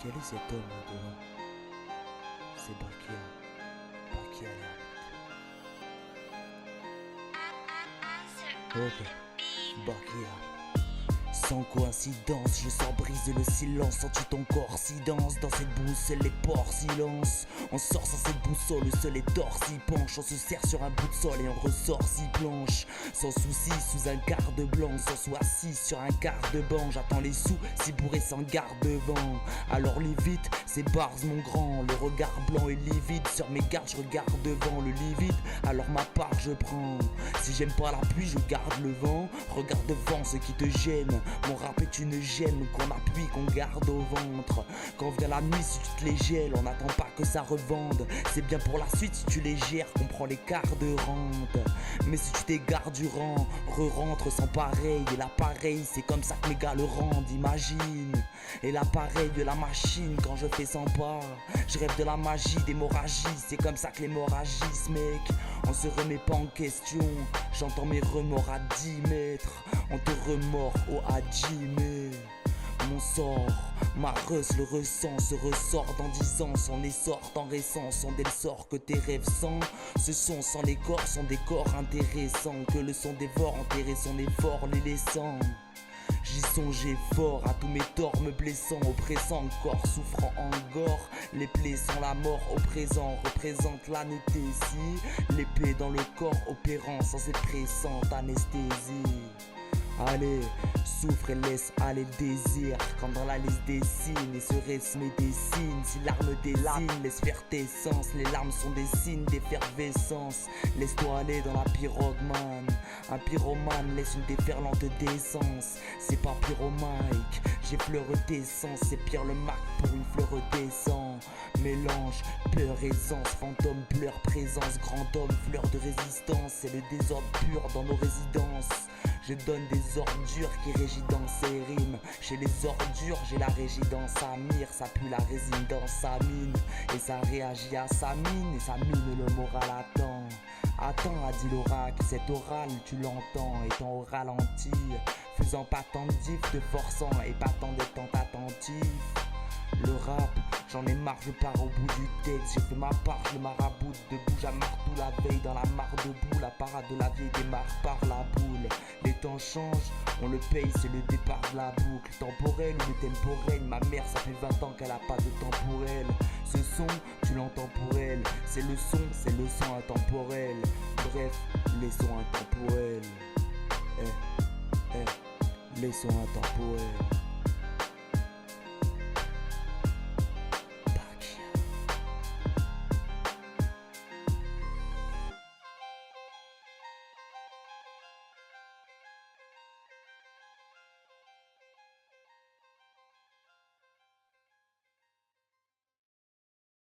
Quel est cet homme au-devant? C'est Bakia. Bakia la Ok, Bakia. Sans coïncidence, je sors briser le silence. Sens-tu ton corps si dense? Dans cette boussole, les ports silence. On sort sans cette boussole, le seul est d'or s'y penche. On se serre sur un bout de sol et on ressort si planche. Sans souci, sous un garde blanc. Sans soi assis sur un garde-banc. J'attends les sous, si bourré sans garde-vent. Alors lis vite, c'est Bars mon grand. Le regard blanc et livide. Sur mes gardes, je regarde devant le lit vide. Alors ma part, je prends. Si j'aime pas la pluie, je garde le vent. Regarde devant ce qui te gêne. Mon rap est une gêne qu'on appuie, qu'on garde au ventre. Quand vient la nuit, si tu te les gèles, on n'attend pas que ça revende. C'est bien pour la suite si tu les gères, qu'on prend les quarts de rente. Mais si tu t'égares du rang, re-rentre sans pareil. Et l'appareil, c'est comme ça que mes gars le rendent, imagine. Et l'appareil de la machine, quand je fais 100 pas, je rêve de la magie, d'hémorragie. C'est comme ça que l'hémorragie, mec. On se remet pas en question. J'entends mes remords à 10 mètres. On te remord au Hajime. Mon sort, ma reuse le ressent, se ressort dans 10 ans. Son essor en récent, son dès le sort que tes rêves sans. Ce son sans les corps sont des corps intéressants. Que le son dévore, enterrer son effort, les laissant. J'y songeais fort à tous mes torts me blessant, oppressant, corps souffrant en gore. Les plaies sont la mort au présent, représente l'anesthésie. L'épée dans le corps opérant sans être pressante anesthésie. Allez, souffre et laisse aller le désir. Quand dans la liste des signes, et ce rythme dessine. Si l'arme désigne, laisse faire tes sens. Les larmes sont des signes d'effervescence. Laisse-toi aller dans la pirogue, man. Un pyromane laisse une déferlante d'essence. C'est pas pyromanique, j'ai fleur d'essence. C'est Pierre le Mac pour une fleur d'essence. Mélange, peur, aisance, fantôme, pleurs, présence. Grand homme, fleur de résistance. C'est le désordre pur dans nos résidences. Je donne des ordures qui régit dans ces rimes. Chez les ordures, j'ai la régie dans sa mire. Ça pue la résine dans sa mine. Et ça réagit à sa mine. Et sa mine, le moral attend. Attends, a dit l'oracle, cet oral tu l'entends. Étant au ralenti, faisant pas tant de diff, te forçant et pas tant d'étant attentif. Le rap, j'en ai marre, je pars au bout du texte. J'ai fait ma part, je le maraboute debout. J'amarre tout la veille dans la mare debout. La parade de la vieille démarre par la boule. Les temps changent, on le paye, c'est le départ de la boucle. Temporel ou le temporel, ma mère ça fait 20 ans qu'elle a pas de temps pour elle. Ce son, tu l'entends pour elle. C'est le son intemporel. Bref, les sons intemporels. Les sons intemporels.